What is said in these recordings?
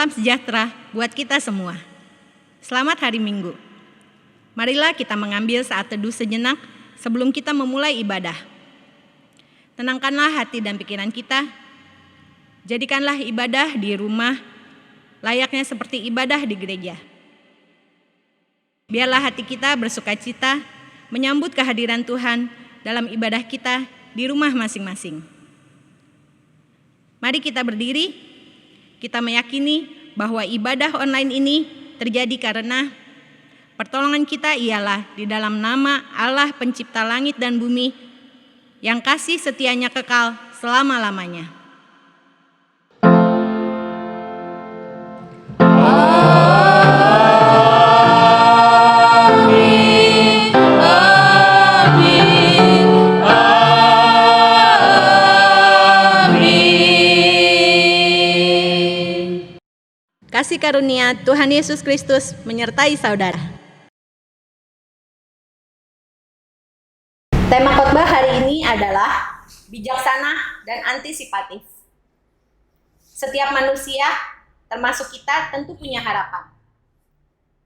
Salam sejahtera buat kita semua. Selamat hari Minggu. Marilah kita mengambil saat teduh sejenak sebelum kita memulai ibadah. Tenangkanlah hati dan pikiran kita. Jadikanlah ibadah di rumah layaknya seperti ibadah di gereja. Biarlah hati kita bersukacita menyambut kehadiran Tuhan dalam ibadah kita di rumah masing-masing. Mari kita berdiri. Kita meyakini bahwa ibadah online ini terjadi karena pertolongan kita ialah di dalam nama Allah pencipta langit dan bumi yang kasih setianya kekal selama-lamanya. Kasih karunia Tuhan Yesus Kristus menyertai saudara. Tema khotbah hari ini adalah bijaksana dan antisipatif. Setiap manusia, termasuk kita, tentu punya harapan.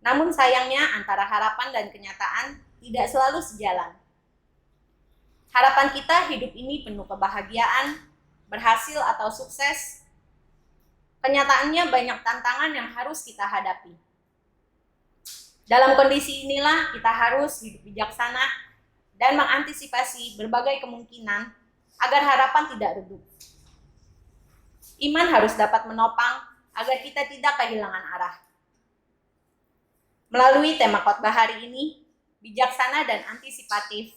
Namun sayangnya antara harapan dan kenyataan tidak selalu sejalan. Harapan kita hidup ini penuh kebahagiaan, berhasil atau sukses. Kenyataannya banyak tantangan yang harus kita hadapi. Dalam kondisi inilah kita harus hidup bijaksana dan mengantisipasi berbagai kemungkinan agar harapan tidak redup. Iman harus dapat menopang agar kita tidak kehilangan arah. Melalui tema khotbah hari ini, bijaksana dan antisipatif,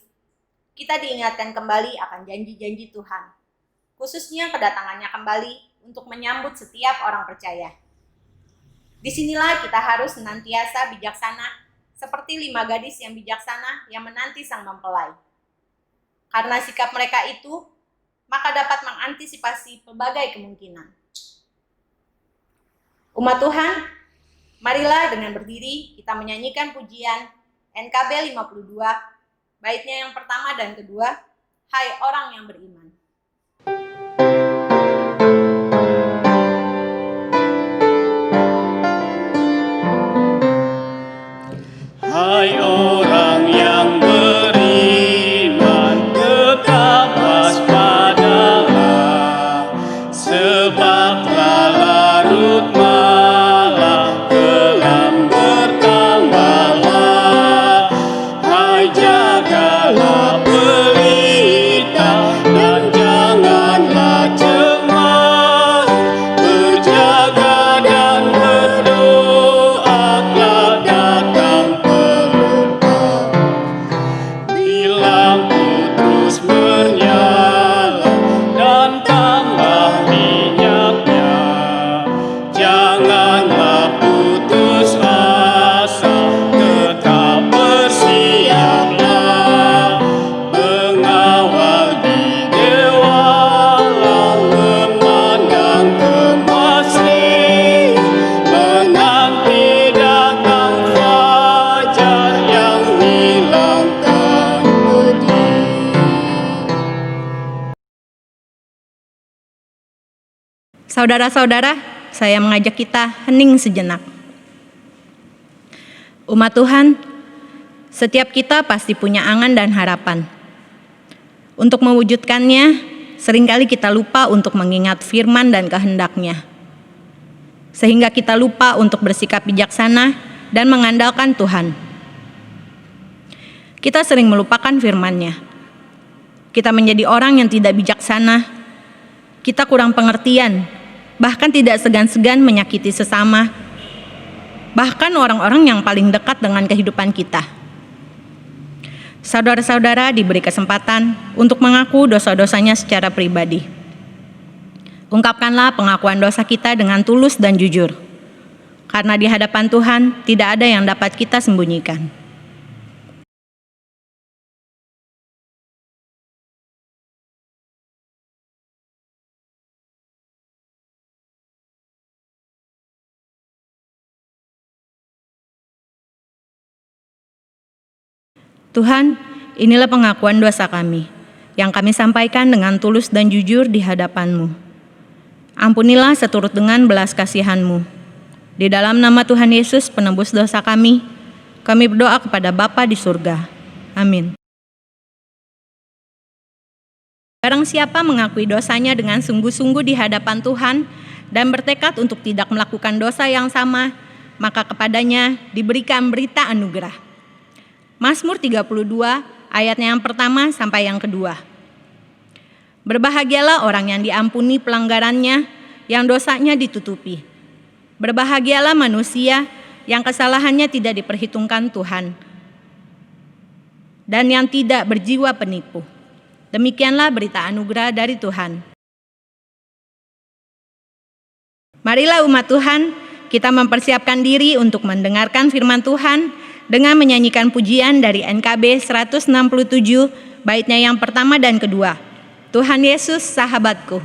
kita diingatkan kembali akan janji-janji Tuhan, khususnya kedatangannya kembali untuk menyambut setiap orang percaya. Disinilah kita harus senantiasa bijaksana seperti 5 gadis yang bijaksana yang menanti sang mempelai. Karena sikap mereka itu, maka dapat mengantisipasi berbagai kemungkinan. Umat Tuhan, marilah dengan berdiri kita menyanyikan pujian NKB 52, baitnya yang pertama dan kedua, Hai Orang yang Beriman. Hai orang yang beriman, tetap waspadalah, sebab telah larut malam, kelam bertambahlah. Hai jagalah pelita dan janganlah cemas, berjaga dan berdoalah datang di lampu terus menyala dan tambah minyaknya. Janganlah putus asa, tetap bersiaplah, mengawal di dewala, memandang kemasi, menanti datang fajar yang hilangkan pedih. Saudara-saudara, saya mengajak kita hening sejenak. Umat Tuhan, setiap kita pasti punya angan dan harapan. Untuk mewujudkannya, seringkali kita lupa untuk mengingat firman dan kehendak-Nya. Sehingga kita lupa untuk bersikap bijaksana dan mengandalkan Tuhan. Kita sering melupakan firman-Nya. Kita menjadi orang yang tidak bijaksana. Kita kurang pengertian, bahkan tidak segan-segan menyakiti sesama, bahkan orang-orang yang paling dekat dengan kehidupan kita. Saudara-saudara diberi kesempatan untuk mengaku dosa-dosanya secara pribadi. Ungkapkanlah pengakuan dosa kita dengan tulus dan jujur, karena di hadapan Tuhan tidak ada yang dapat kita sembunyikan. Tuhan, inilah pengakuan dosa kami, yang kami sampaikan dengan tulus dan jujur di hadapan-Mu. Ampunilah seturut dengan belas kasihan-Mu, Di dalam nama Tuhan Yesus penebus dosa kami berdoa kepada Bapa di surga. Amin. Barang siapa mengakui dosanya dengan sungguh-sungguh di hadapan Tuhan dan bertekad untuk tidak melakukan dosa yang sama, maka kepadanya diberikan berita anugerah. Mazmur 32 ayatnya yang pertama sampai yang kedua. Berbahagialah orang yang diampuni pelanggarannya, yang dosanya ditutupi. Berbahagialah manusia yang kesalahannya tidak diperhitungkan Tuhan, dan yang tidak berjiwa penipu. Demikianlah berita anugerah dari Tuhan. Marilah umat Tuhan, kita mempersiapkan diri untuk mendengarkan firman Tuhan dengan menyanyikan pujian dari NKB 167, baitnya yang pertama dan kedua. Tuhan Yesus sahabatku.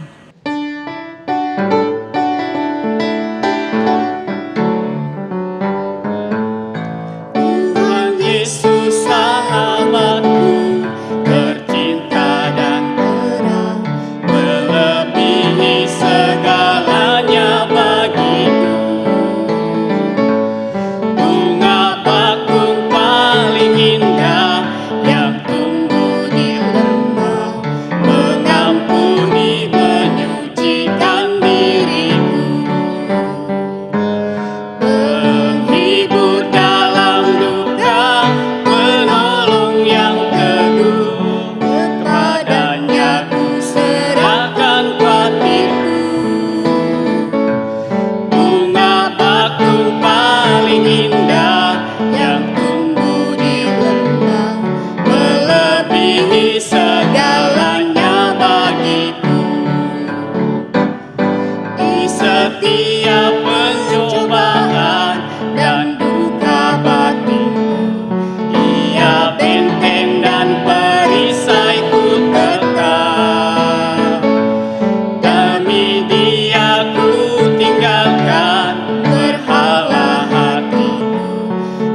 Tuhan Yesus sahabatku, tercinta dan terang, melebihi segalanya bagiku. Bunga bakung paling indah yang tumbuh di lembah, mengampuni, menyucikan diriku. Penghibur dalam duka, penolong yang teguh, kepadanya ku serahkan khawatirku. Bunga bakung paling indah yang tumbuh di lembah, melebihi segalanya bagiku. Di setiap pencobaan dan duka batinku, Dia benteng dan perisaiku tetap. Demi Dia ku tinggalkan berhala hatiku,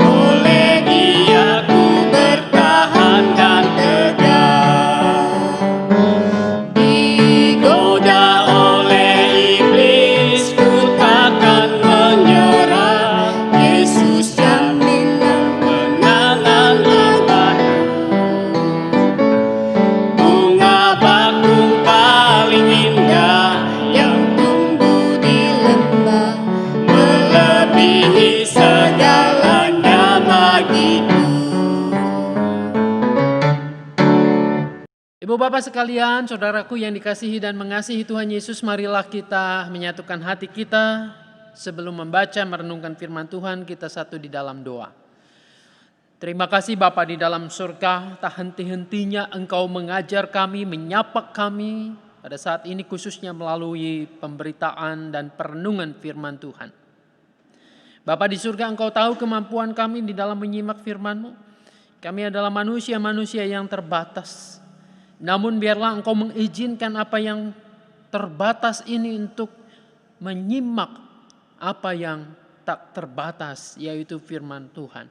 oleh Dia ku bertahan dan tegak. Digoda oleh iblis, ku takkan menyerah. Yesus jaminan kemenangan abadi. Bunga bakung paling indah yang tumbuh di lembah, melebihi segalanya bagiku. Ibu bapak sekalian, saudaraku yang dikasihi dan mengasihi Tuhan Yesus, marilah kita menyatukan hati kita sebelum membaca merenungkan firman Tuhan. Kita satu di dalam doa. Terima kasih Bapa di dalam surga, tak henti-hentinya Engkau mengajar kami, menyapa kami pada saat ini khususnya melalui pemberitaan dan perenungan firman Tuhan. Bapa di surga, Engkau tahu kemampuan kami di dalam menyimak firman-Mu. Kami adalah manusia-manusia yang terbatas. Namun biarlah Engkau mengizinkan apa yang terbatas ini untuk menyimak apa yang tak terbatas, yaitu firman Tuhan.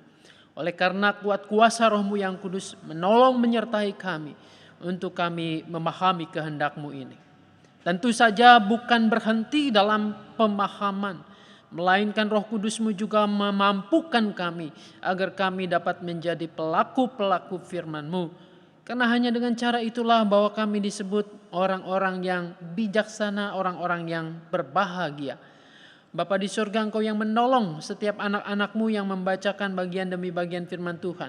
Oleh karena kuat kuasa Roh-Mu yang kudus menolong menyertai kami untuk kami memahami kehendak-Mu ini. Tentu saja bukan berhenti dalam pemahaman, melainkan Roh Kudus-Mu juga memampukan kami agar kami dapat menjadi pelaku-pelaku firman-Mu. Karena hanya dengan cara itulah bahwa kami disebut orang-orang yang bijaksana, orang-orang yang berbahagia. Bapa di surga, Engkau yang menolong setiap anak-anak-Mu yang membacakan bagian demi bagian firman Tuhan.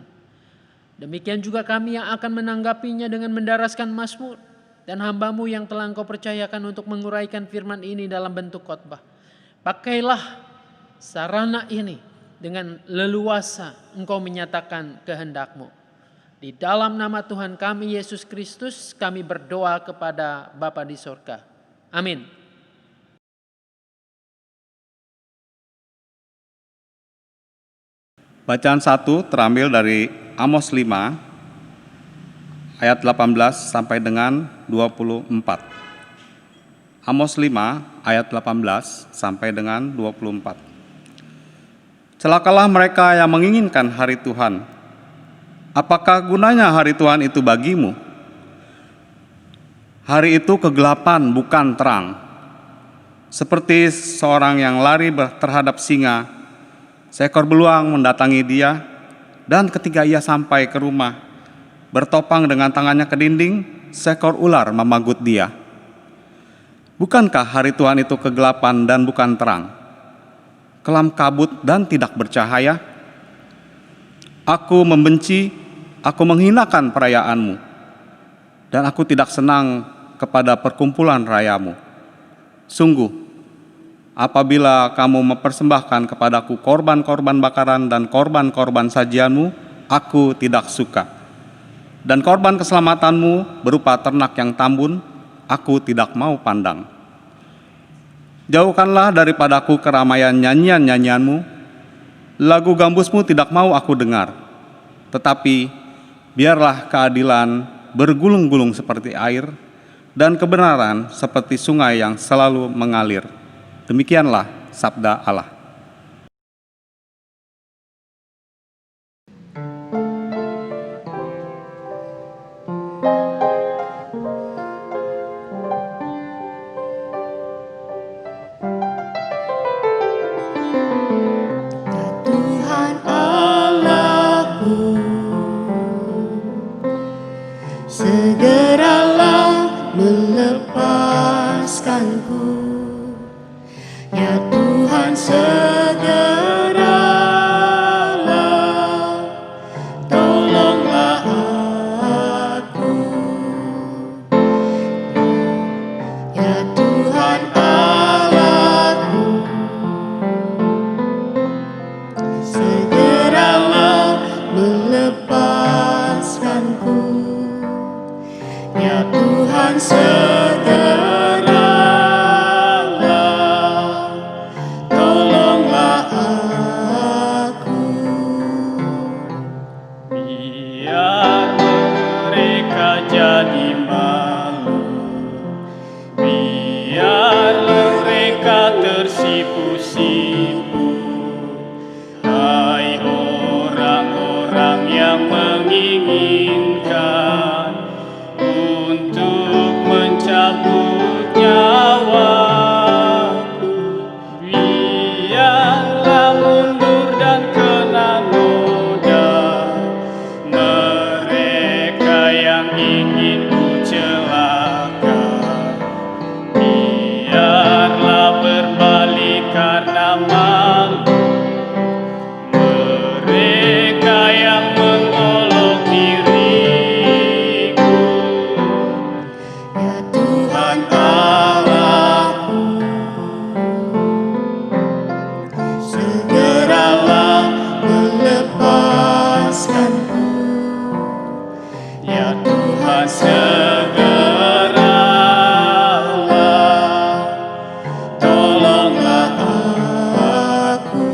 Demikian juga kami yang akan menanggapinya dengan mendaraskan mazmur. Dan hamba-Mu yang telah Engkau percayakan untuk menguraikan firman ini dalam bentuk khotbah. Pakailah sarana ini dengan leluasa Engkau menyatakan kehendak-Mu. Di dalam nama Tuhan kami Yesus Kristus kami berdoa kepada Bapa di surga. Amin. Bacaan 1 terambil dari Amos 5 ayat 18 sampai dengan 24. Amos 5 ayat 18 sampai dengan 24. Celakalah mereka yang menginginkan hari Tuhan. Apakah gunanya hari Tuhan itu bagimu? Hari itu kegelapan bukan terang. Seperti seorang yang lari terhadap singa, seekor beluang mendatangi dia, dan ketika ia sampai ke rumah, bertopang dengan tangannya ke dinding, seekor ular memanggut dia. Bukankah hari Tuhan itu kegelapan dan bukan terang, kelam kabut dan tidak bercahaya? Aku membenci, aku menghinakan perayaanmu, dan aku tidak senang kepada perkumpulan rayamu. Sungguh, apabila kamu mempersembahkan kepadaku korban-korban bakaran dan korban-korban sajianmu, aku tidak suka. Dan korban keselamatanmu berupa ternak yang tambun, aku tidak mau pandang. Jauhkanlah daripadaku keramaian nyanyian-nyanyianmu, lagu gambusmu tidak mau aku dengar. Tetapi biarlah keadilan bergulung-gulung seperti air, dan kebenaran seperti sungai yang selalu mengalir. Demikianlah sabda Allah. Tuhan Allahku, segeralah melepaskanku. Ya Tuhan, segeralah tolonglah aku. Ya Tuhan Allahku, segeralah melepaskanku. Ya Tuhan, segeralah tolonglah aku. Biar mereka jadi malu, biar mereka tersipu-sipu. Hai orang-orang yang menginginkan untuk mencabut nyawaku, biarlah mundur dan kena noda mereka yang ingin ku celaka. Biarlah berbalik karena malu mereka yang mengolok diriku. Ya Tuhan Allahku, segeralah melepaskanku. Ya Tuhan, segeralah tolonglah Aku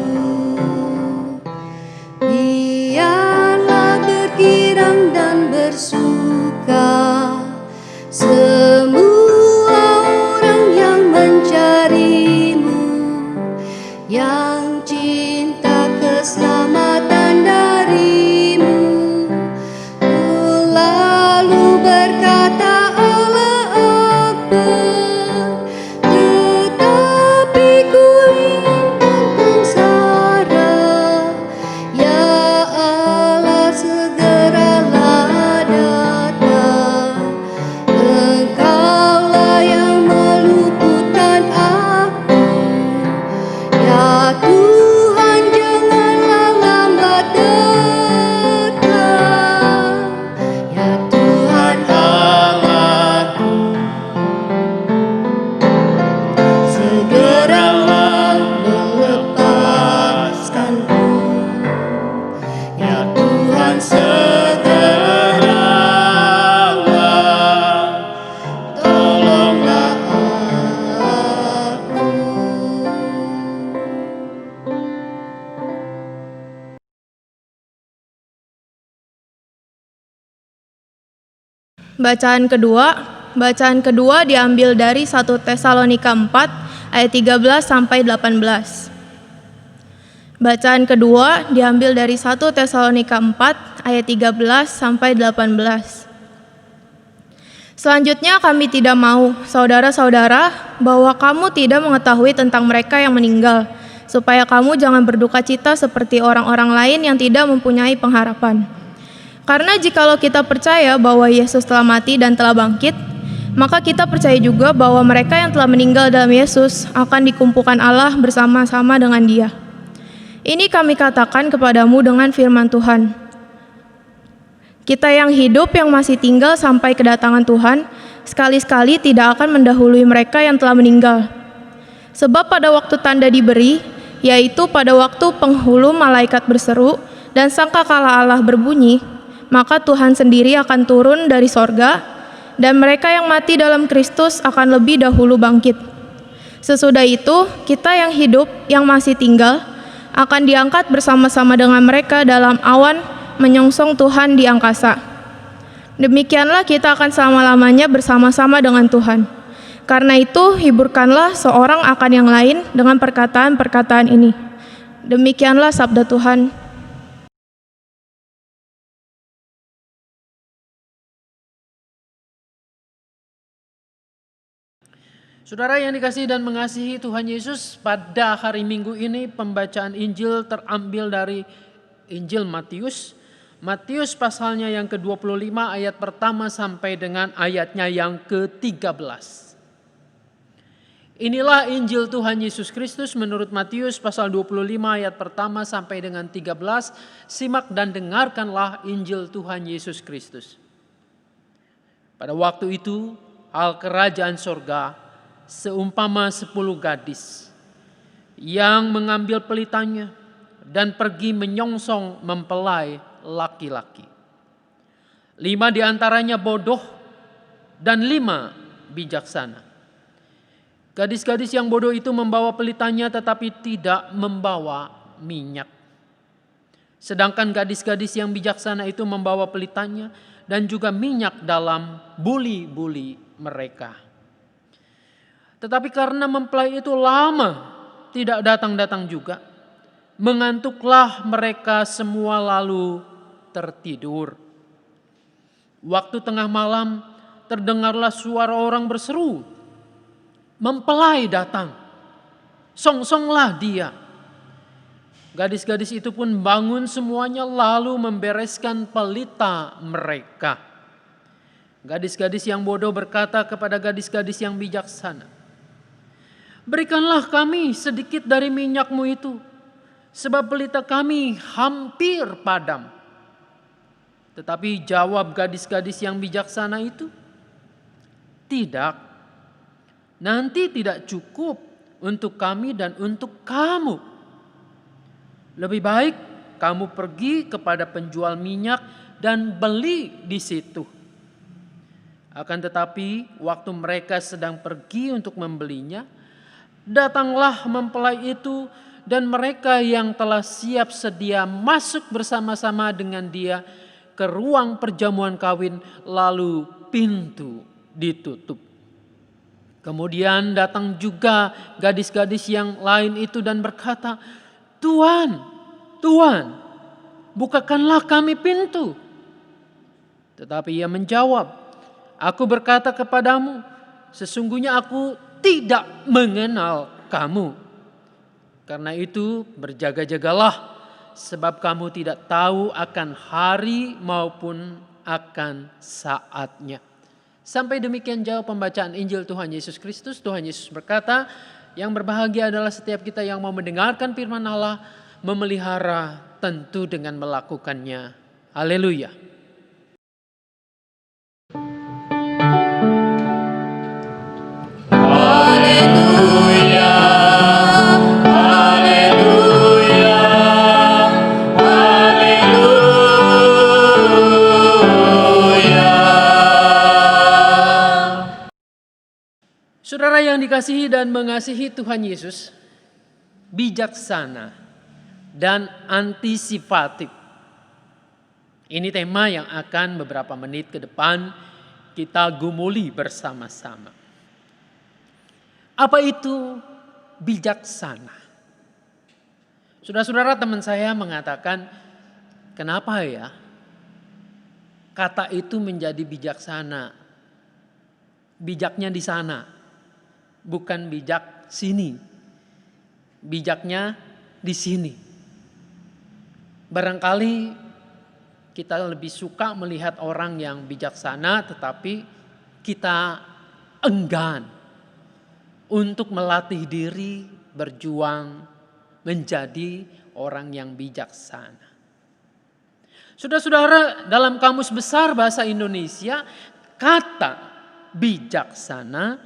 biarlah bergirang dan bersuka semua orang yang mencarimu, yang cinta keselamatan darimu, lalu berkata Allah Akbar. Tetapi ku ingin sengsara, ya Allah, segeralah datang. Engkaulah yang meluputkan aku. Ya Tuhan, janganlah lambat datang. Ya Tuhan Allahku, segeralah melepaskanku. Ya Tuhan, segeralah tolonglah aku. Bacaan kedua diambil dari 1 Tesalonika 4 ayat 13 sampai 18. Bacaan kedua diambil dari 1 Tesalonika 4 ayat 13 sampai 18. Selanjutnya kami tidak mau, saudara-saudara, bahwa kamu tidak mengetahui tentang mereka yang meninggal, supaya kamu jangan berduka cita seperti orang-orang lain yang tidak mempunyai pengharapan. Karena jikalau kita percaya bahwa Yesus telah mati dan telah bangkit, maka kita percaya juga bahwa mereka yang telah meninggal dalam Yesus akan dikumpulkan Allah bersama-sama dengan Dia. Ini kami katakan kepadamu dengan firman Tuhan. Kita yang hidup yang masih tinggal sampai kedatangan Tuhan, sekali-sekali tidak akan mendahului mereka yang telah meninggal. Sebab pada waktu tanda diberi, yaitu pada waktu penghulu malaikat berseru dan sangkakala Allah berbunyi, maka Tuhan sendiri akan turun dari sorga, dan mereka yang mati dalam Kristus akan lebih dahulu bangkit. Sesudah itu, kita yang hidup yang masih tinggal akan diangkat bersama-sama dengan mereka dalam awan menyongsong Tuhan di angkasa. Demikianlah kita akan selama-lamanya bersama-sama dengan Tuhan. Karena itu, hiburkanlah seorang akan yang lain dengan perkataan-perkataan ini. Demikianlah sabda Tuhan. Saudara yang dikasihi dan mengasihi Tuhan Yesus, pada hari Minggu ini pembacaan Injil terambil dari Injil Matius. Matius pasalnya yang ke-25 ayat pertama sampai dengan ayatnya yang ke-13. Inilah Injil Tuhan Yesus Kristus menurut Matius pasal 25 ayat pertama sampai dengan 13. Simak dan dengarkanlah Injil Tuhan Yesus Kristus. Pada waktu itu, hal kerajaan sorga seumpama 10 gadis yang mengambil pelitanya dan pergi menyongsong mempelai laki-laki. 5 diantaranya bodoh dan 5 bijaksana. Gadis-gadis yang bodoh itu membawa pelitanya tetapi tidak membawa minyak. Sedangkan gadis-gadis yang bijaksana itu membawa pelitanya dan juga minyak dalam buli-buli mereka. Tetapi karena mempelai itu lama tidak datang-datang juga, mengantuklah mereka semua lalu tertidur. Waktu tengah malam terdengarlah suara orang berseru, "Mempelai datang, songsonglah dia." Gadis-gadis itu pun bangun semuanya lalu membereskan pelita mereka. Gadis-gadis yang bodoh berkata kepada gadis-gadis yang bijaksana, "Berikanlah kami sedikit dari minyakmu itu, sebab pelita kami hampir padam." Tetapi jawab gadis-gadis yang bijaksana itu, "Tidak, nanti tidak cukup untuk kami dan untuk kamu. Lebih baik kamu pergi kepada penjual minyak dan beli di situ." Akan tetapi waktu mereka sedang pergi untuk membelinya, datanglah mempelai itu dan mereka yang telah siap sedia masuk bersama-sama dengan dia ke ruang perjamuan kawin, lalu pintu ditutup. Kemudian datang juga gadis-gadis yang lain itu dan berkata, "Tuan, Tuan, bukakanlah kami pintu." Tetapi ia menjawab, "Aku berkata kepadamu, sesungguhnya aku tidak mengenal kamu. Karena itu berjaga-jagalah, sebab kamu tidak tahu akan hari maupun akan saatnya." Sampai demikian jauh pembacaan Injil Tuhan Yesus Kristus. Tuhan Yesus berkata, yang berbahagia adalah setiap kita yang mau mendengarkan firman Allah, memelihara tentu dengan melakukannya. Haleluya. Saudara yang dikasihi dan mengasihi Tuhan Yesus, bijaksana dan antisipatif. Ini tema yang akan beberapa menit ke depan kita gumuli bersama-sama. Apa itu bijaksana? Saudara-saudara, teman saya mengatakan, kenapa ya kata itu menjadi bijaksana? bijaknya di sana, bukan bijak sini. Bijaknya di sini. Barangkali kita lebih suka melihat orang yang bijaksana, tetapi kita enggan untuk melatih diri berjuang menjadi orang yang bijaksana. Saudara-saudara, dalam Kamus Besar Bahasa Indonesia, kata bijaksana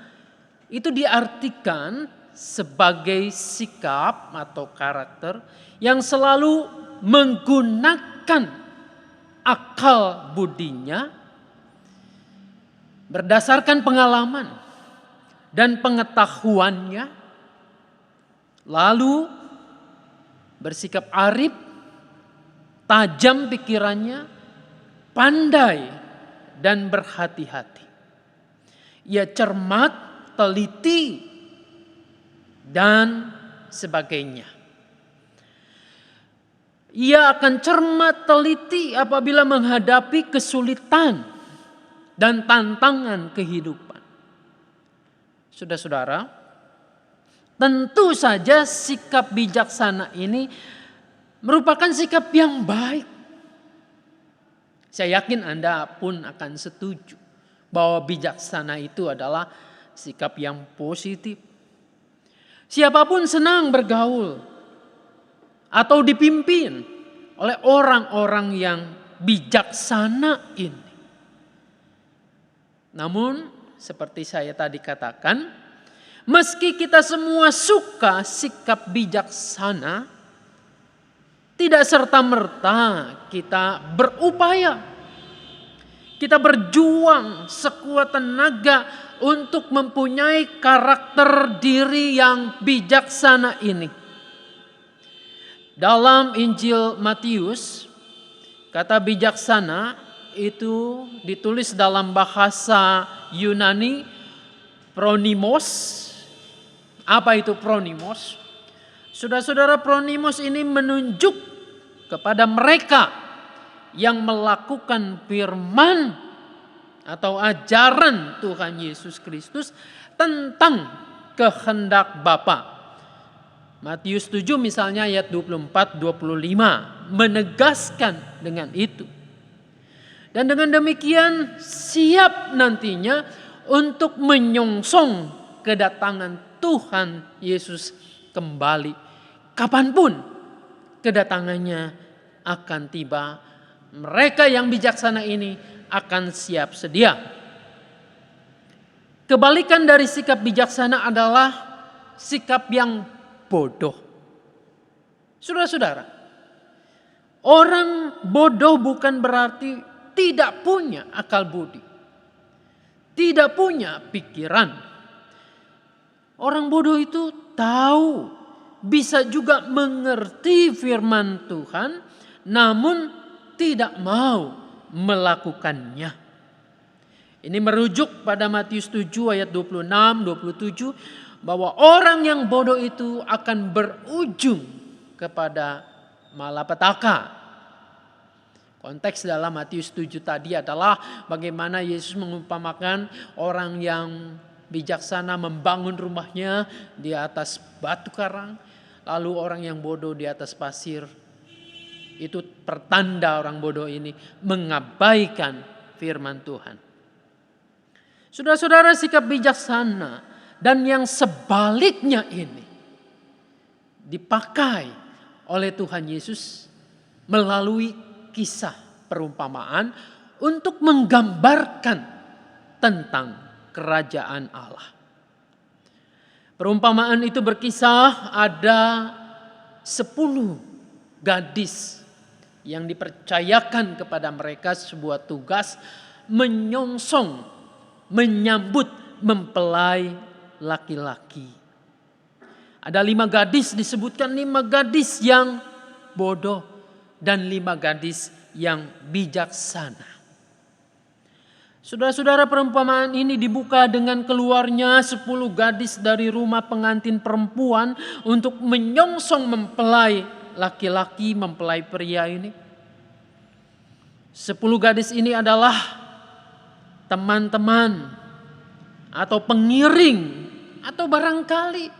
itu diartikan sebagai sikap atau karakter yang selalu menggunakan akal budinya berdasarkan pengalaman dan pengetahuannya, lalu bersikap arif, tajam pikirannya, pandai dan berhati-hati. Ia cermat, teliti, dan sebagainya. Ia akan cermat, teliti apabila menghadapi kesulitan dan tantangan kehidupan. Saudara-saudara, tentu saja sikap bijaksana ini merupakan sikap yang baik. Saya yakin Anda pun akan setuju bahwa bijaksana itu adalah sikap yang positif. Siapapun senang bergaul atau dipimpin oleh orang-orang yang bijaksana ini. Namun seperti saya tadi katakan, meski kita semua suka sikap bijaksana, tidak serta-merta kita berupaya, kita berjuang sekuat tenaga untuk mempunyai karakter diri yang bijaksana ini. Dalam Injil Matius, kata bijaksana itu ditulis dalam bahasa Yunani pronimos. Apa itu pronimos? Saudara-saudara, pronimos ini menunjuk kepada mereka yang melakukan firman atau ajaran Tuhan Yesus Kristus tentang kehendak Bapa. Matius 7 misalnya ayat 24-25 menegaskan dengan itu. Dan dengan demikian siap nantinya untuk menyongsong kedatangan Tuhan Yesus kembali. Kapanpun kedatangannya akan tiba, mereka yang bijaksana ini akan siap sedia. Kebalikan dari sikap bijaksana adalah sikap yang bodoh. Saudara-saudara, orang bodoh bukan berarti tidak punya akal budi, tidak punya pikiran. Orang bodoh itu tahu, bisa juga mengerti firman Tuhan, namun tidak mau melakukannya. Ini merujuk pada Matius 7 ayat 26-27 bahwa orang yang bodoh itu akan berujung kepada malapetaka. Konteks dalam Matius 7 tadi adalah bagaimana Yesus mengumpamakan orang yang bijaksana membangun rumahnya di atas batu karang, lalu orang yang bodoh di atas pasir. Itu pertanda orang bodoh ini mengabaikan firman Tuhan. Saudara-saudara, sikap bijaksana dan yang sebaliknya ini dipakai oleh Tuhan Yesus melalui kisah perumpamaan untuk menggambarkan tentang kerajaan Allah. Perumpamaan itu berkisah ada 10 gadis yang dipercayakan kepada mereka sebuah tugas menyongsong, menyambut mempelai laki-laki. Ada 5 gadis, disebutkan 5 gadis yang bodoh dan 5 gadis yang bijaksana. Saudara-saudara, perumpamaan ini dibuka dengan keluarnya 10 gadis dari rumah pengantin perempuan untuk menyongsong mempelai laki-laki, mempelai pria ini. 10 gadis ini adalah teman-teman atau pengiring, atau barangkali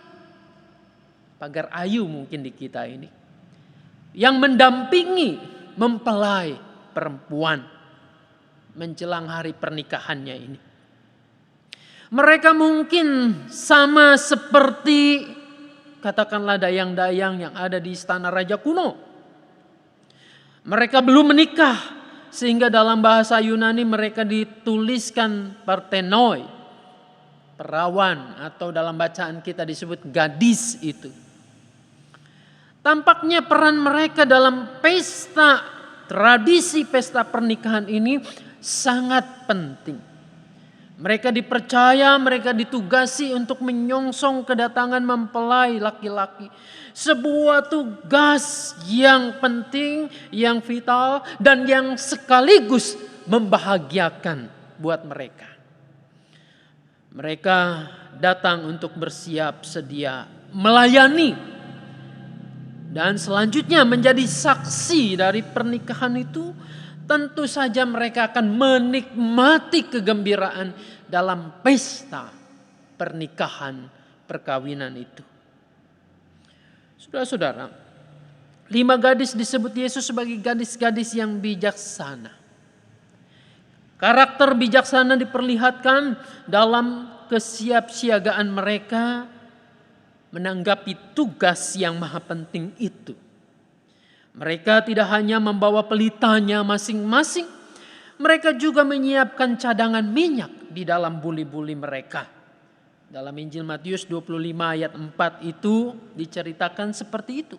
pagar ayu mungkin di kita ini, yang mendampingi mempelai perempuan menjelang hari pernikahannya ini. Mereka mungkin sama seperti katakanlah dayang-dayang yang ada di istana raja kuno. Mereka belum menikah sehingga dalam bahasa Yunani mereka dituliskan partenoi, perawan, atau dalam bacaan kita disebut gadis itu. Tampaknya peran mereka dalam pesta, tradisi pesta pernikahan ini sangat penting. Mereka dipercaya, mereka ditugasi untuk menyongsong kedatangan mempelai laki-laki. Sebuah tugas yang penting, yang vital, dan yang sekaligus membahagiakan buat mereka. Mereka datang untuk bersiap sedia melayani. Dan selanjutnya menjadi saksi dari pernikahan itu. Tentu saja mereka akan menikmati kegembiraan dalam pesta pernikahan perkawinan itu. Saudara-saudara, 5 gadis disebut Yesus sebagai gadis-gadis yang bijaksana. Karakter bijaksana diperlihatkan dalam kesiapsiagaan mereka menanggapi tugas yang maha penting itu. Mereka tidak hanya membawa pelitanya masing-masing, mereka juga menyiapkan cadangan minyak di dalam buli-buli mereka. Dalam Injil Matius 25 ayat 4 itu diceritakan seperti itu.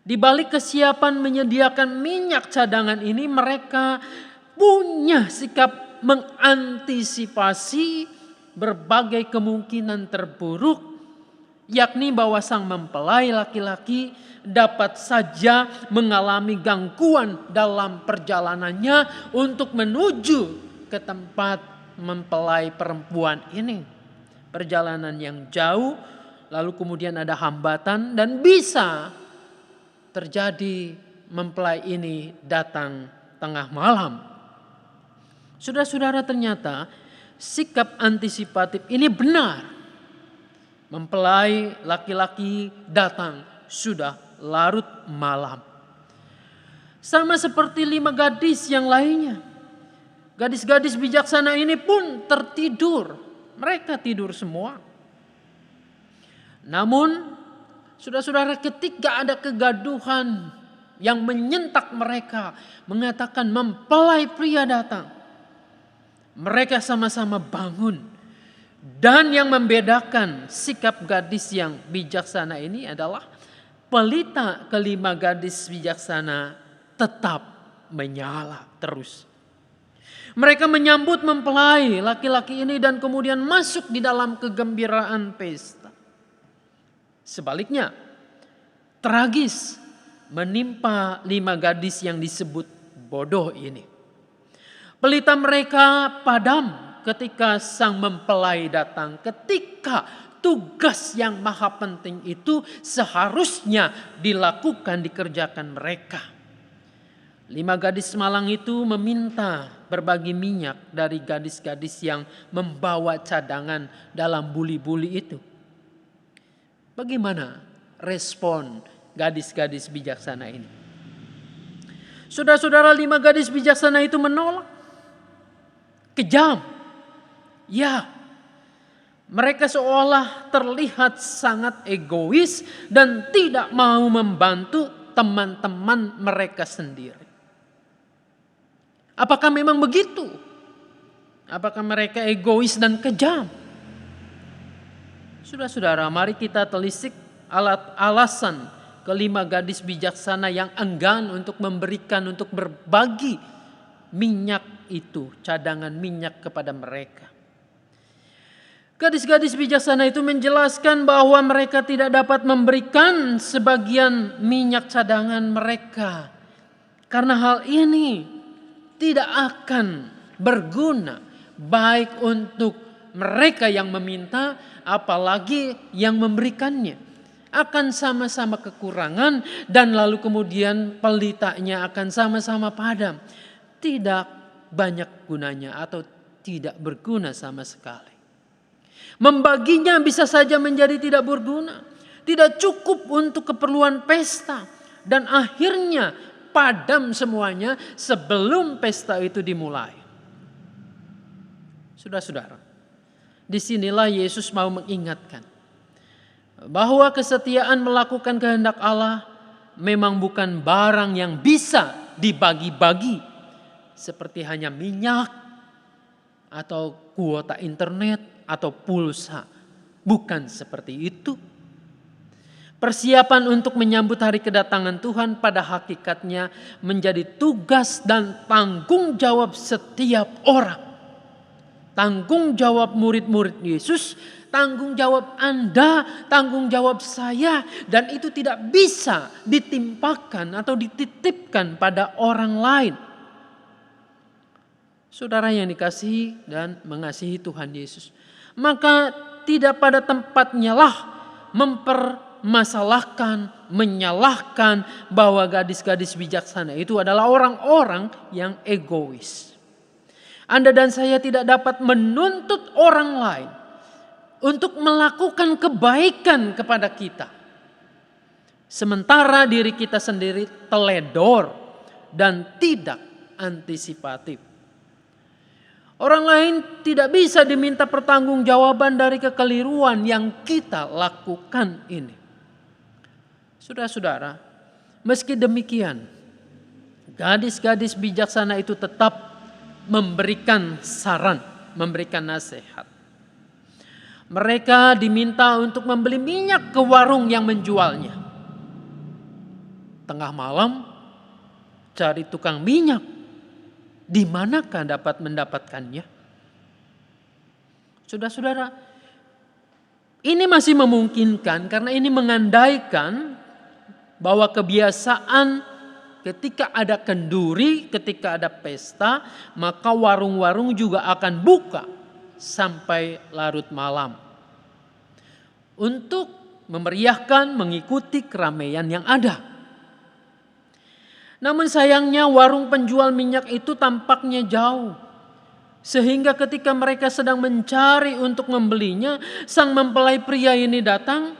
Di balik kesiapan menyediakan minyak cadangan ini, mereka punya sikap mengantisipasi berbagai kemungkinan terburuk, yakni bahwa sang mempelai laki-laki dapat saja mengalami gangguan dalam perjalanannya untuk menuju ke tempat mempelai perempuan ini. Perjalanan yang jauh, lalu kemudian ada hambatan dan bisa terjadi mempelai ini datang tengah malam. Saudara-saudara, ternyata sikap antisipatif ini benar. Mempelai laki-laki datang sudah larut malam. Sama seperti 5 gadis yang lainnya. Gadis-gadis bijaksana ini pun tertidur. Mereka tidur semua. Namun, saudara-saudara, ketika ada kegaduhan yang menyentak mereka, mengatakan mempelai pria datang, mereka sama-sama bangun. Dan yang membedakan sikap gadis yang bijaksana ini adalah pelita kelima gadis bijaksana tetap menyala terus. Mereka menyambut mempelai laki-laki ini dan kemudian masuk di dalam kegembiraan pesta. Sebaliknya, tragis menimpa 5 gadis yang disebut bodoh ini. Pelita mereka padam ketika sang mempelai datang, ketika tugas yang maha penting itu seharusnya dilakukan, dikerjakan mereka. 5 gadis malang itu meminta berbagi minyak dari gadis-gadis yang membawa cadangan dalam buli-buli itu. Bagaimana respon gadis-gadis bijaksana ini? Saudara-saudara, 5 gadis bijaksana itu menolak. Kejam. Ya, mereka seolah terlihat sangat egois dan tidak mau membantu teman-teman mereka sendiri. Apakah memang begitu? Apakah mereka egois dan kejam? Saudara-saudara, mari kita telisik alasan kelima gadis bijaksana yang enggan untuk memberikan, untuk berbagi minyak itu, cadangan minyak kepada mereka. Gadis-gadis bijaksana itu menjelaskan bahwa mereka tidak dapat memberikan sebagian minyak cadangan mereka. Karena hal ini tidak akan berguna baik untuk mereka yang meminta, apalagi yang memberikannya. Akan sama-sama kekurangan dan lalu kemudian pelitanya akan sama-sama padam. Tidak banyak gunanya atau tidak berguna sama sekali. Membaginya bisa saja menjadi tidak berguna, tidak cukup untuk keperluan pesta, dan akhirnya padam semuanya sebelum pesta itu dimulai. Saudara-saudara, disinilah Yesus mau mengingatkan bahwa kesetiaan melakukan kehendak Allah memang bukan barang yang bisa dibagi-bagi seperti hanya minyak atau kuota internet atau pulsa. Bukan seperti itu. Persiapan untuk menyambut hari kedatangan Tuhan pada hakikatnya menjadi tugas dan tanggung jawab setiap orang. Tanggung jawab murid-murid Yesus, tanggung jawab Anda, tanggung jawab saya. Dan itu tidak bisa ditimpakan atau dititipkan pada orang lain. Saudara yang dikasihi dan mengasihi Tuhan Yesus, maka tidak pada tempatnya lah mempermasalahkan, menyalahkan bahwa gadis-gadis bijaksana itu adalah orang-orang yang egois. Anda dan saya tidak dapat menuntut orang lain untuk melakukan kebaikan kepada kita, sementara diri kita sendiri teledor dan tidak antisipatif. Orang lain tidak bisa diminta pertanggungjawaban dari kekeliruan yang kita lakukan ini. Saudara-saudara, meski demikian, gadis-gadis bijaksana itu tetap memberikan saran, memberikan nasihat. Mereka diminta untuk membeli minyak ke warung yang menjualnya. Tengah malam cari tukang minyak. Di manakah dapat mendapatkannya? Saudara-saudara, ini masih memungkinkan karena ini mengandaikan bahwa kebiasaan ketika ada kenduri, ketika ada pesta, maka warung-warung juga akan buka sampai larut malam untuk memeriahkan, mengikuti keramaian yang ada. Namun sayangnya warung penjual minyak itu tampaknya jauh. Sehingga ketika mereka sedang mencari untuk membelinya, sang mempelai pria ini datang.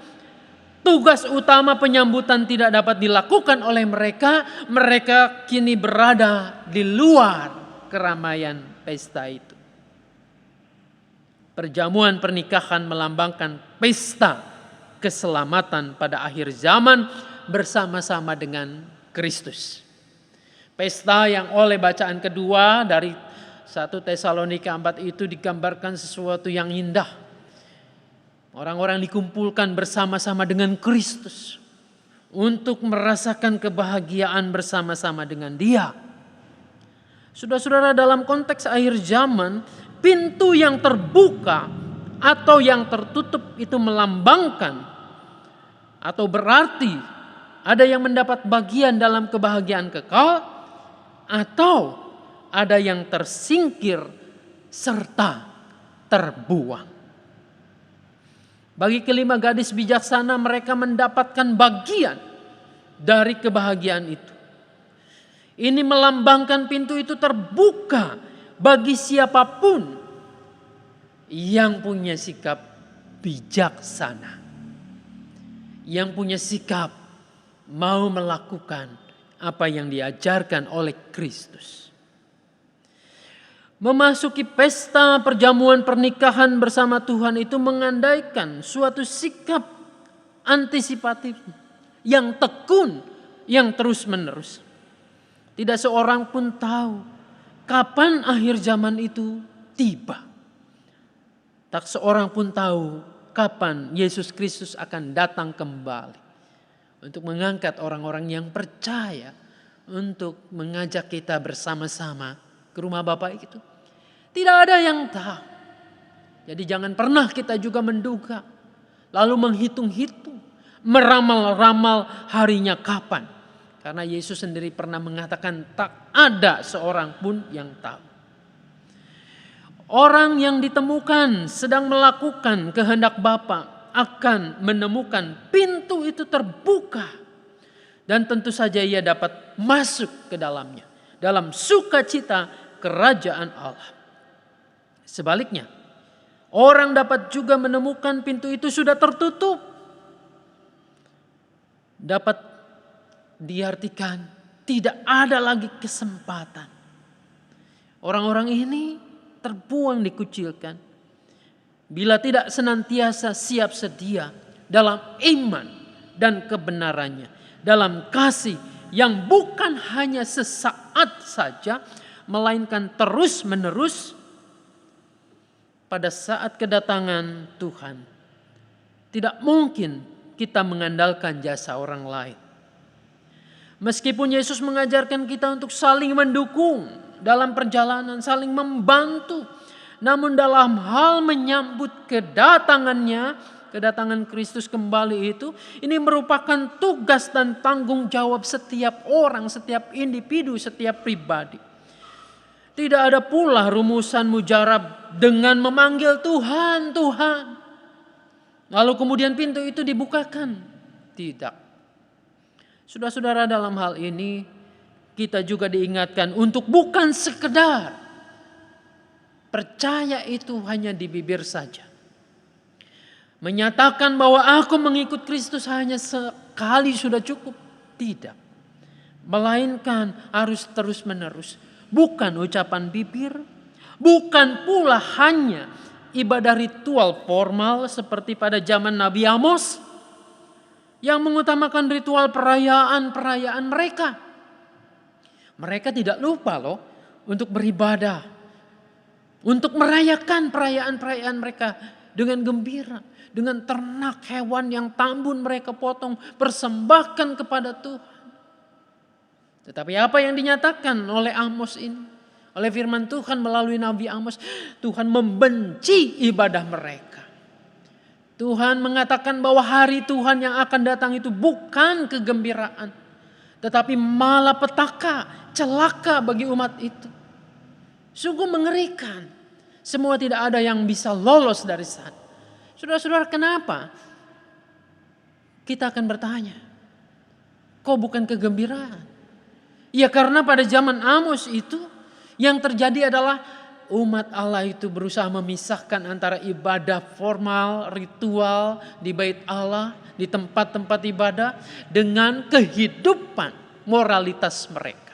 Tugas utama penyambutan tidak dapat dilakukan oleh mereka. Mereka kini berada di luar keramaian pesta itu. Perjamuan pernikahan melambangkan pesta keselamatan pada akhir zaman bersama-sama dengan Kristus. Pesta yang oleh bacaan kedua dari 1 Tesalonika 4 itu digambarkan sesuatu yang indah. Orang-orang dikumpulkan bersama-sama dengan Kristus untuk merasakan kebahagiaan bersama-sama dengan Dia. Saudara-saudara, dalam konteks akhir zaman, pintu yang terbuka atau yang tertutup itu melambangkan atau berarti ada yang mendapat bagian dalam kebahagiaan kekal, atau ada yang tersingkir serta terbuang. Bagi kelima gadis bijaksana, mereka mendapatkan bagian dari kebahagiaan itu. Ini melambangkan pintu itu terbuka bagi siapapun yang punya sikap bijaksana, yang punya sikap mau melakukan apa yang diajarkan oleh Kristus. Memasuki pesta perjamuan pernikahan bersama Tuhan itu mengandaikan suatu sikap antisipatif yang tekun, yang terus-menerus. Tidak seorang pun tahu kapan akhir zaman itu tiba. Tak seorang pun tahu kapan Yesus Kristus akan datang kembali untuk mengangkat orang-orang yang percaya, untuk mengajak kita bersama-sama ke rumah Bapa itu. Tidak ada yang tahu. Jadi jangan pernah kita juga menduga, lalu menghitung-hitung, meramal-ramal harinya kapan. Karena Yesus sendiri pernah mengatakan tak ada seorang pun yang tahu. Orang yang ditemukan sedang melakukan kehendak Bapa akan menemukan pintu itu terbuka. Dan tentu saja ia dapat masuk ke dalamnya. Dalam sukacita kerajaan Allah. Sebaliknya, orang dapat juga menemukan pintu itu sudah tertutup. Dapat diartikan tidak ada lagi kesempatan. Orang-orang ini terbuang, dikucilkan. Bila tidak senantiasa siap sedia dalam iman dan kebenarannya, dalam kasih yang bukan hanya sesaat saja, melainkan terus-menerus pada saat kedatangan Tuhan. Tidak mungkin kita mengandalkan jasa orang lain. Meskipun Yesus mengajarkan kita untuk saling mendukung dalam perjalanan, saling membantu, namun dalam hal menyambut kedatangannya, kedatangan Kristus kembali itu, ini merupakan tugas dan tanggung jawab setiap orang, setiap individu, setiap pribadi. Tidak ada pula rumusan mujarab dengan memanggil Tuhan, Tuhan, lalu kemudian pintu itu dibukakan. Tidak. Saudara-saudara, dalam hal ini kita juga diingatkan untuk bukan sekedar percaya itu hanya di bibir saja. Menyatakan bahwa aku mengikut Kristus hanya sekali sudah cukup. Tidak. Melainkan harus terus-menerus. Bukan ucapan bibir. Bukan pula hanya ibadah ritual formal seperti pada zaman Nabi Amos, yang mengutamakan ritual perayaan-perayaan mereka. Mereka tidak lupa loh untuk beribadah, untuk merayakan perayaan-perayaan mereka dengan gembira, dengan ternak hewan yang tambun mereka potong, persembahkan kepada Tuhan. Tetapi apa yang dinyatakan oleh Amos ini, oleh firman Tuhan melalui Nabi Amos, Tuhan membenci ibadah mereka. Tuhan mengatakan bahwa hari Tuhan yang akan datang itu bukan kegembiraan, tetapi malapetaka, celaka bagi umat itu. Sungguh mengerikan. Semua tidak ada yang bisa lolos dari sana. Saudara-saudara, kenapa? Kita akan bertanya, kok bukan kegembiraan? Ya karena pada zaman Amos itu yang terjadi adalah umat Allah itu berusaha memisahkan antara ibadah formal, ritual di bait Allah, di tempat-tempat ibadah, dengan kehidupan moralitas mereka.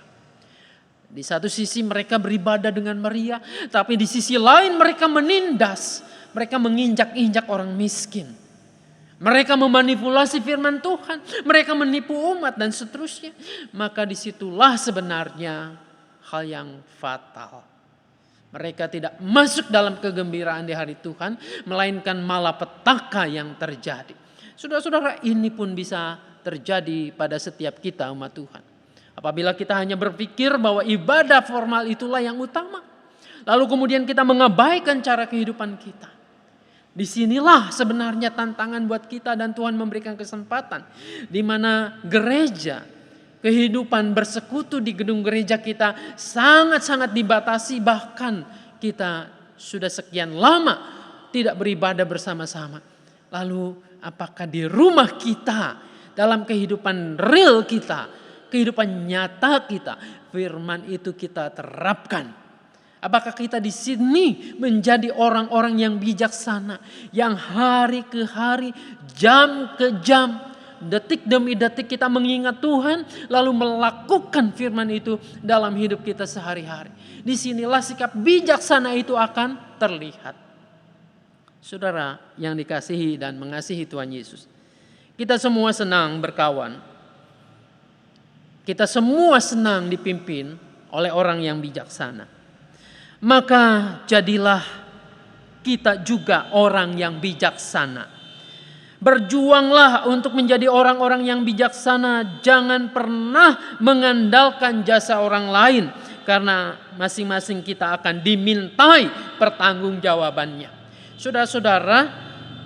Di satu sisi mereka beribadah dengan meriah, tapi di sisi lain mereka menindas, mereka menginjak-injak orang miskin. Mereka memanipulasi firman Tuhan, mereka menipu umat dan seterusnya. Maka disitulah sebenarnya hal yang fatal. Mereka tidak masuk dalam kegembiraan di hari Tuhan, melainkan malapetaka yang terjadi. Saudara-saudara, ini pun bisa terjadi pada setiap kita umat Tuhan. Apabila kita hanya berpikir bahwa ibadah formal itulah yang utama, lalu kemudian kita mengabaikan cara kehidupan kita. Disinilah sebenarnya tantangan buat kita, dan Tuhan memberikan kesempatan di mana gereja, kehidupan bersekutu di gedung gereja kita sangat-sangat dibatasi. Bahkan kita sudah sekian lama tidak beribadah bersama-sama. Lalu apakah di rumah kita, dalam kehidupan real kita, kehidupan nyata kita, firman itu kita terapkan? Apakah kita di sini menjadi orang-orang yang bijaksana, yang hari ke hari, jam ke jam, detik demi detik kita mengingat Tuhan, lalu melakukan firman itu dalam hidup kita sehari-hari? Disinilah sikap bijaksana itu akan terlihat. Saudara yang dikasihi dan mengasihi Tuhan Yesus, kita semua senang berkawan. Kita semua senang dipimpin oleh orang yang bijaksana. Maka jadilah kita juga orang yang bijaksana. Berjuanglah untuk menjadi orang-orang yang bijaksana. Jangan pernah mengandalkan jasa orang lain, karena masing-masing kita akan dimintai pertanggungjawabannya. Saudara-saudara,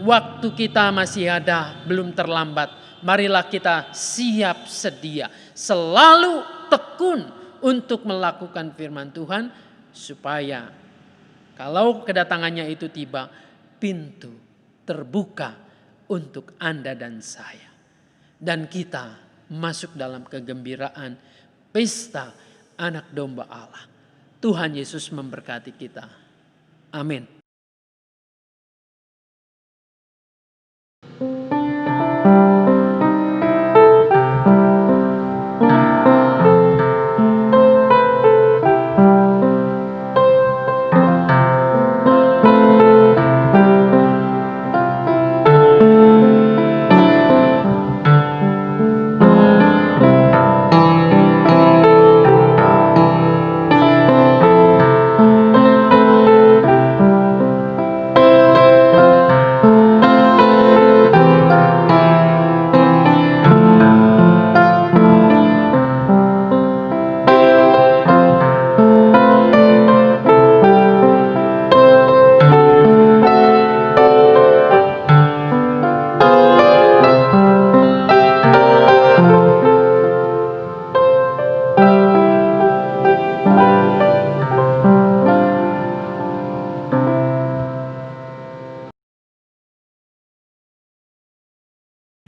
waktu kita masih ada, belum terlambat. Marilah kita siap sedia, selalu tekun untuk melakukan firman Tuhan, supaya kalau kedatangannya itu tiba, pintu terbuka untuk Anda dan saya. Dan kita masuk dalam kegembiraan pesta anak domba Allah. Tuhan Yesus memberkati kita. Amin.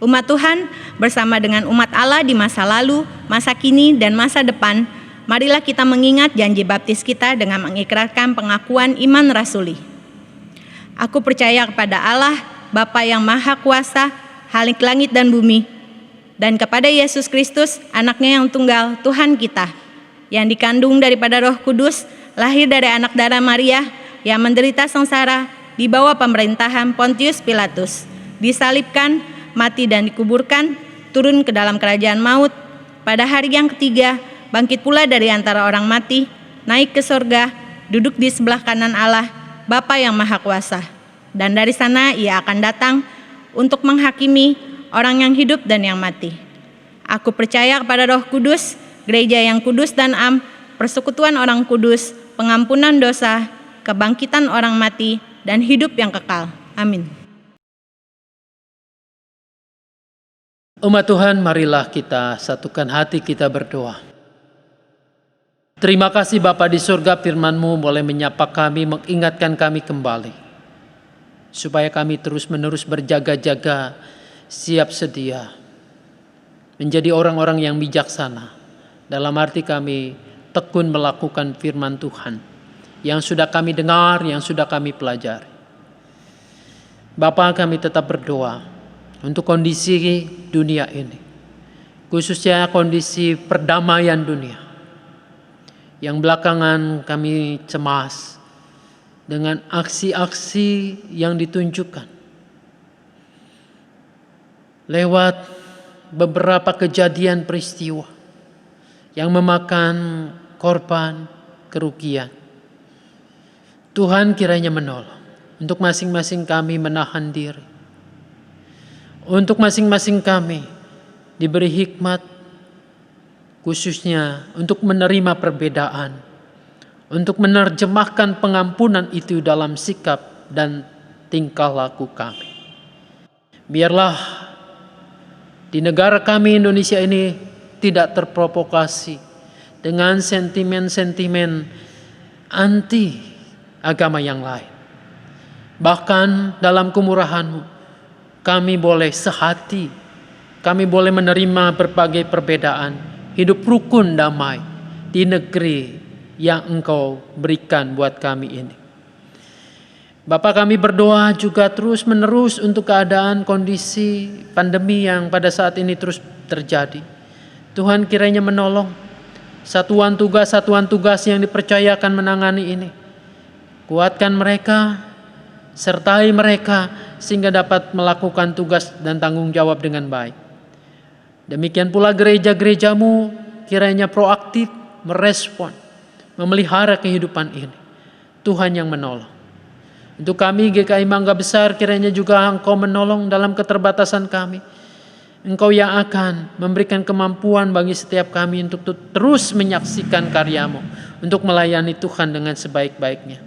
Umat Tuhan bersama dengan umat Allah di masa lalu, masa kini, dan masa depan, marilah kita mengingat janji baptis kita dengan mengikrarkan pengakuan iman rasuli. Aku percaya kepada Allah, Bapa yang Maha Kuasa, Khalik langit dan bumi, dan kepada Yesus Kristus, anaknya yang tunggal, Tuhan kita, yang dikandung daripada Roh Kudus, lahir dari anak darah Maria, yang menderita sengsara, di bawah pemerintahan Pontius Pilatus, disalibkan, mati dan dikuburkan, turun ke dalam kerajaan maut, pada hari yang ketiga, bangkit pula dari antara orang mati, naik ke sorga, duduk di sebelah kanan Allah, Bapa yang Maha Kuasa. Dan dari sana ia akan datang untuk menghakimi orang yang hidup dan yang mati. Aku percaya kepada Roh Kudus, gereja yang kudus dan am, persekutuan orang kudus, pengampunan dosa, kebangkitan orang mati, dan hidup yang kekal. Amin. Umat Tuhan, marilah kita satukan hati kita berdoa. Terima kasih Bapa di surga, firman-Mu boleh menyapa kami, mengingatkan kami kembali. Supaya kami terus-menerus berjaga-jaga, siap sedia. Menjadi orang-orang yang bijaksana. Dalam arti kami tekun melakukan firman Tuhan. Yang sudah kami dengar, yang sudah kami pelajari. Bapa, kami tetap berdoa untuk kondisi dunia ini, khususnya kondisi perdamaian dunia, yang belakangan kami cemas dengan aksi-aksi yang ditunjukkan lewat beberapa kejadian peristiwa yang memakan korban kerugian. Tuhan kiranya menolong untuk masing-masing kami menahan diri. Untuk masing-masing kami diberi hikmat, khususnya untuk menerima perbedaan, untuk menerjemahkan pengampunan itu dalam sikap dan tingkah laku kami. Biarlah di negara kami Indonesia ini tidak terprovokasi dengan sentimen-sentimen anti agama yang lain. Bahkan dalam kemurahan-Mu, kami boleh sehati, kami boleh menerima berbagai perbedaan, hidup rukun damai di negeri yang Engkau berikan buat kami ini. Bapa, kami berdoa juga terus menerus untuk keadaan kondisi pandemi yang pada saat ini terus terjadi. Tuhan kiranya menolong satuan tugas yang dipercayakan menangani ini. Kuatkan mereka, sertai mereka sehingga dapat melakukan tugas dan tanggung jawab dengan baik. Demikian pula gereja-gereja-Mu kiranya proaktif merespon, memelihara kehidupan ini. Tuhan yang menolong. Untuk kami GKI Mangga Besar kiranya juga Engkau menolong dalam keterbatasan kami. Engkau yang akan memberikan kemampuan bagi setiap kami untuk terus menyaksikan karya-Mu, untuk melayani Tuhan dengan sebaik-baiknya.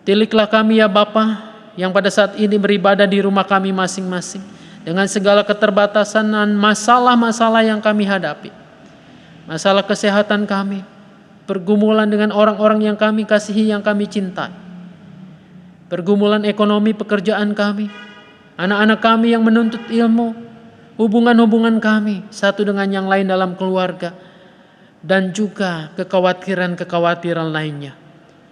Tiliklah kami ya Bapa, yang pada saat ini beribadah di rumah kami masing-masing dengan segala keterbatasan dan masalah-masalah yang kami hadapi. Masalah kesehatan kami, pergumulan dengan orang-orang yang kami kasihi, yang kami cintai. Pergumulan ekonomi pekerjaan kami, anak-anak kami yang menuntut ilmu, hubungan-hubungan kami satu dengan yang lain dalam keluarga, dan juga kekhawatiran-kekhawatiran lainnya.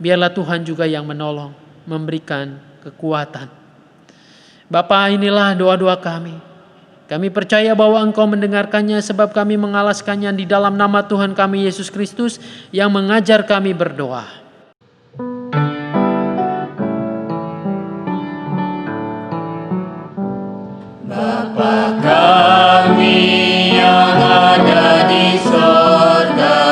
biarlah Tuhan juga yang menolong, memberikan kekuatan. Bapa, inilah doa-doa kami. Kami percaya bahwa Engkau mendengarkannya sebab kami mengalaskannya di dalam nama Tuhan kami Yesus Kristus yang mengajar kami berdoa. Bapa kami yang ada di sorga,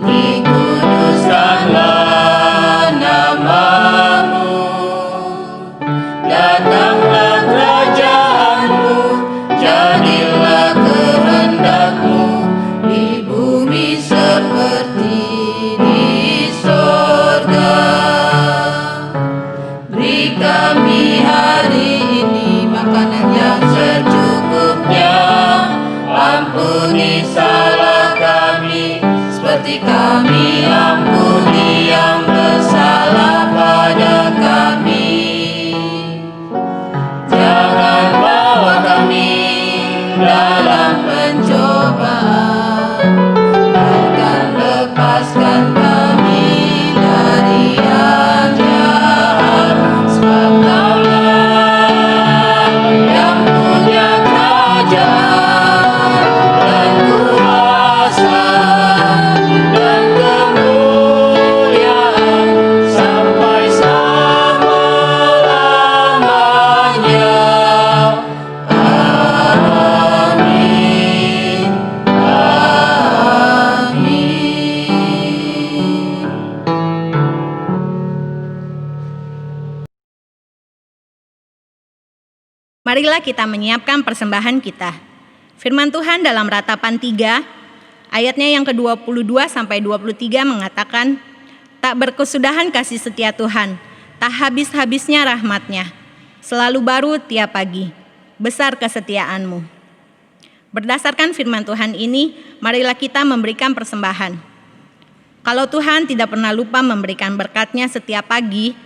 dikuduskanlah nama-Mu, datanglah kerajaan-Mu, jadilah kehendak-Mu di bumi seperti di sorga. Beri kami hari ini makanan yang secukupnya, ampuni salah kami seperti kami ampuni yang bersalah pada kami. Jangan bawa kami dalam pencobaan, melainkan lepaskan kami dari yang jahat. Sebab Kaulah yang punya kerajaan dan kuasa dan kemuliaan sampai selama-lamanya. Amin. Amin. Marilah kita menyiapkan persembahan kita. Firman Tuhan dalam Ratapan 3, ayatnya yang ke-22 sampai 23 mengatakan, tak berkesudahan kasih setia Tuhan, tak habis-habisnya rahmat-Nya, selalu baru tiap pagi, besar kesetiaan-Mu. Berdasarkan firman Tuhan ini, marilah kita memberikan persembahan. Kalau Tuhan tidak pernah lupa memberikan berkat-Nya setiap pagi,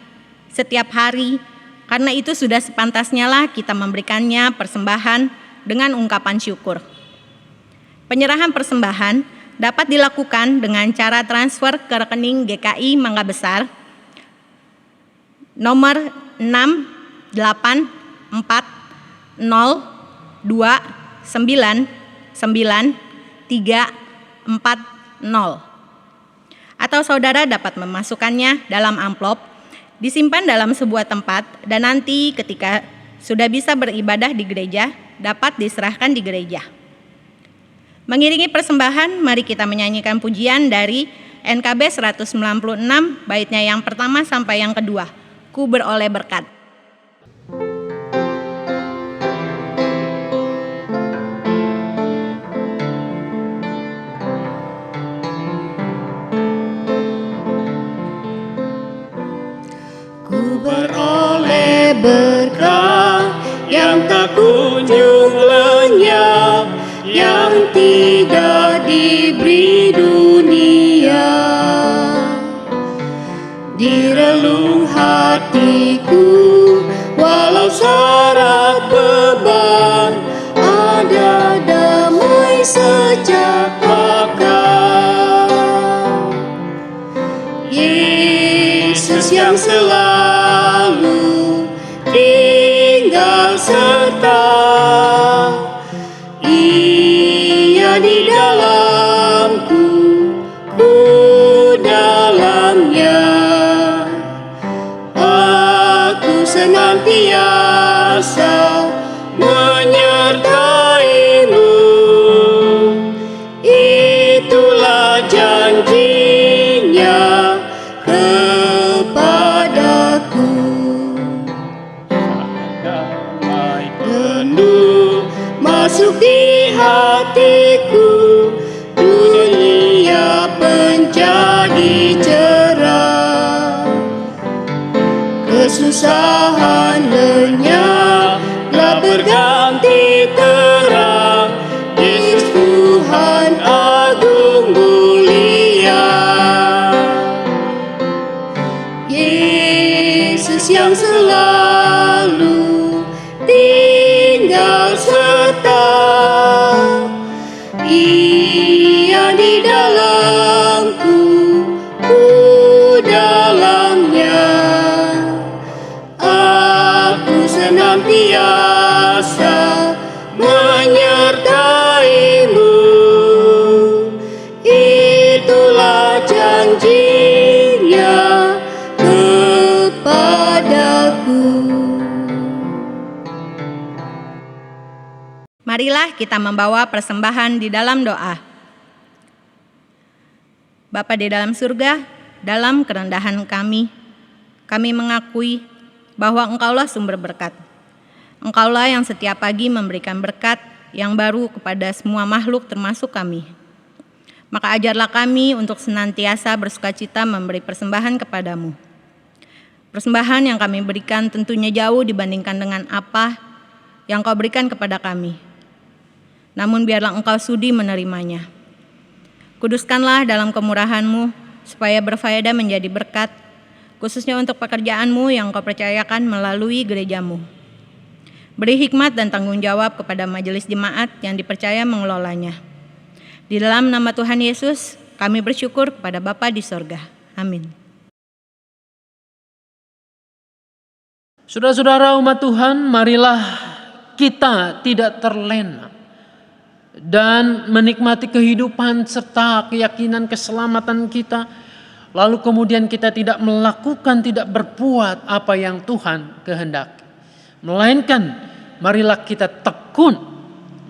setiap hari, karena itu sudah sepantasnya lah kita memberikannya persembahan dengan ungkapan syukur. Penyerahan persembahan dapat dilakukan dengan cara transfer ke rekening GKI Mangga Besar nomor 68402999340. Atau saudara dapat memasukkannya dalam amplop, disimpan dalam sebuah tempat, dan nanti ketika sudah bisa beribadah di gereja, dapat diserahkan di gereja. Mengiringi persembahan, mari kita menyanyikan pujian dari NKB 196, baitnya yang pertama sampai yang kedua. Ku beroleh berkat. Ku beroleh berkat yang tak kunjung lenyap, yang tidak diberi dunia. Di relung hatiku, walau syarat beban, ada damai sejak bakal. Yesus yang selalu tinggal serta, Ia di dalamku, ku dalamnya. Aku senantiasa menyertai-Mu, itulah janjinya kepada Marilah kita membawa persembahan di dalam doa. Bapa di dalam surga, dalam kerendahan kami mengakui bahwa Engkaulah sumber berkat. Engkaulah yang setiap pagi memberikan berkat yang baru kepada semua makhluk termasuk kami. Maka ajarlah kami untuk senantiasa bersukacita memberi persembahan kepadamu. Persembahan yang kami berikan tentunya jauh dibandingkan dengan apa yang Kau berikan kepada kami. Namun biarlah Engkau sudi menerimanya. Kuduskanlah dalam kemurahan-Mu supaya berfaedah menjadi berkat, khususnya untuk pekerjaan-Mu yang Kau percayakan melalui gereja-Mu. Beri hikmat dan tanggung jawab kepada majelis jemaat yang dipercaya mengelolanya. Di dalam nama Tuhan Yesus, kami bersyukur kepada Bapa di sorga. Amin. Saudara-saudara umat Tuhan, marilah kita tidak terlena dan menikmati kehidupan serta keyakinan keselamatan kita. Lalu kemudian kita tidak melakukan, tidak berbuat apa yang Tuhan kehendaki. Melainkan marilah kita tekun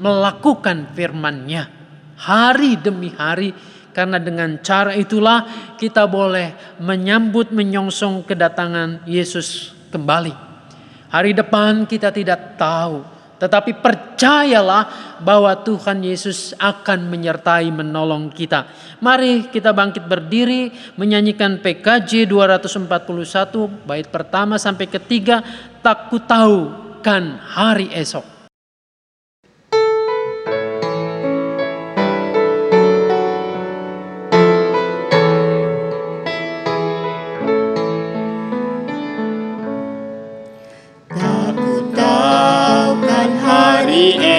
melakukan firman-Nya hari demi hari. Karena dengan cara itulah kita boleh menyambut menyongsong kedatangan Yesus kembali. Hari depan kita tidak tahu, tetapi percayalah bahwa Tuhan Yesus akan menyertai menolong kita. Mari kita bangkit berdiri menyanyikan PKJ 241 bait pertama sampai ketiga, tak ku tahu kan hari esok.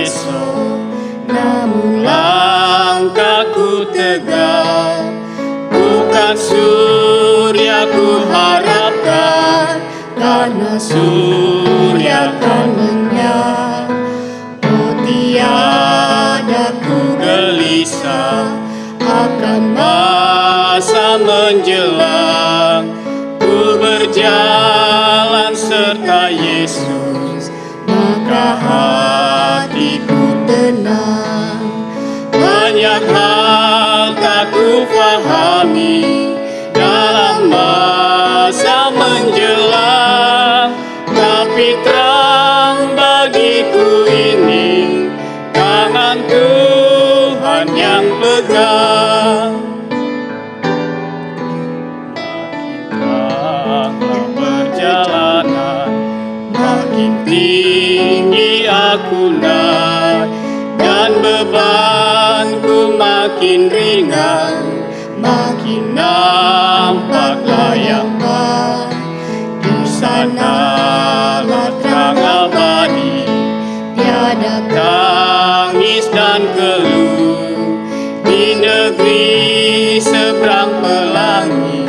Esok, namun langkahku tegak, bukan surya ku harapkan, karena surya kan lenyap. Oh tiada ku gelisah akan masa menjelang, ku berjalan serta Yesus, maka hatiku tenang. Banyak hal tak ku pahami dalam masa menjelang, tapi terang bagiku ini tangan Tuhan yang pegang. Makin teranglah perjalanan, makin tinggi aku naik, dan bebanku makin ringan, makin nampaklah yang baik. Di sanalah terang abadi, tiada tangis dan keluh. Di negeri seberang pelangi,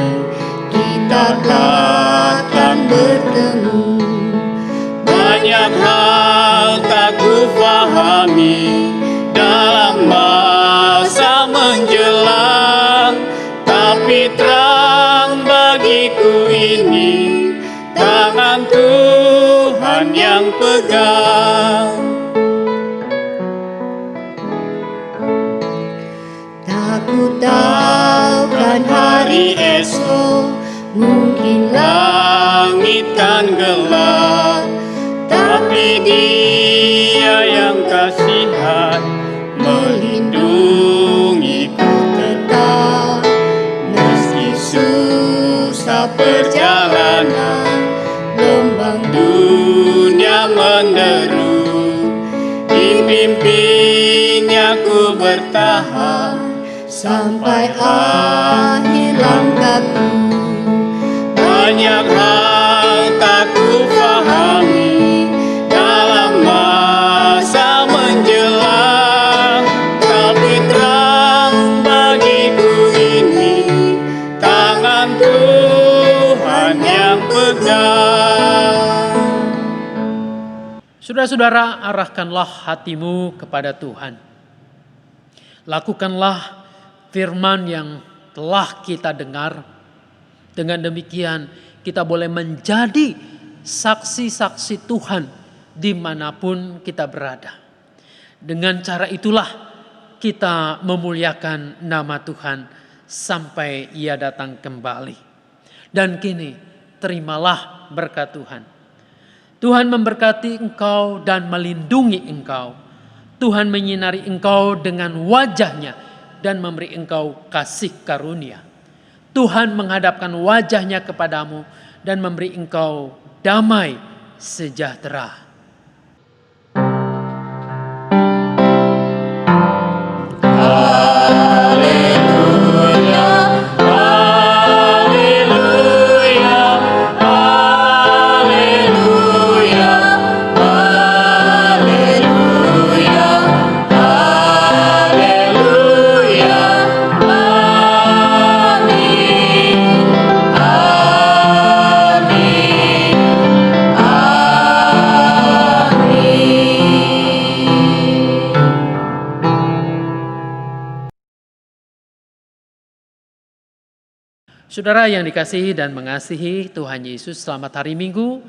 kita akan bertemu. Banyak hal tak ku pahami dalam masa menjelang, tapi terang bagiku ini tangan Tuhan yang pegang. Tak ku tahu kan hari esok, mungkin langit kan gelap, tapi Dia yang kasihan melindungiku tetap. Meski susah perjalanan, gelombang dunia menderu, dipimpinnya ku bertahan sampai akhir langkahku. Banyak hal tak ku pahami dalam masa menjelang, tapi terang bagiku ini tangan Tuhan yang pegang. Saudara-saudara, arahkanlah hatimu kepada Tuhan. Lakukanlah firman yang telah kita dengar. Dengan demikian kita boleh menjadi saksi-saksi Tuhan dimanapun kita berada. Dengan cara itulah kita memuliakan nama Tuhan sampai Ia datang kembali. Dan kini terimalah berkat Tuhan. Tuhan memberkati engkau dan melindungi engkau. Tuhan menyinari engkau dengan wajah-Nya dan memberi engkau kasih karunia. Tuhan menghadapkan wajah-Nya kepadamu dan memberi engkau damai sejahtera. Saudara yang dikasihi dan mengasihi Tuhan Yesus, selamat hari Minggu,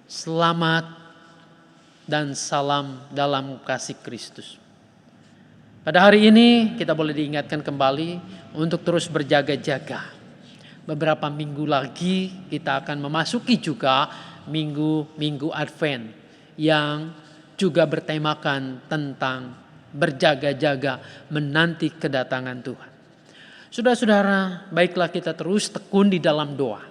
selamat dan salam dalam kasih Kristus. Pada hari ini kita boleh diingatkan kembali untuk terus berjaga-jaga. Beberapa minggu lagi kita akan memasuki juga minggu Advent yang juga bertemakan tentang berjaga-jaga menanti kedatangan Tuhan. Saudara-saudara, baiklah kita terus tekun di dalam doa.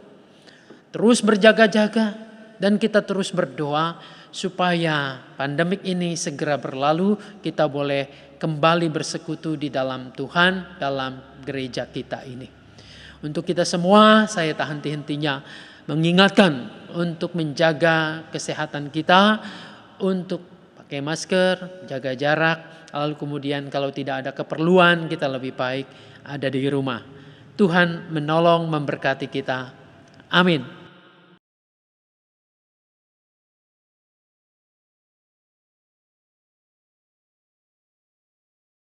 Terus berjaga-jaga dan kita terus berdoa supaya pandemik ini segera berlalu, kita boleh kembali bersekutu di dalam Tuhan, dalam gereja kita ini. Untuk kita semua, saya tak henti-hentinya mengingatkan untuk menjaga kesehatan kita, untuk pakai masker, jaga jarak, lalu kemudian kalau tidak ada keperluan kita lebih baik ada di rumah. Tuhan menolong memberkati kita. Amin.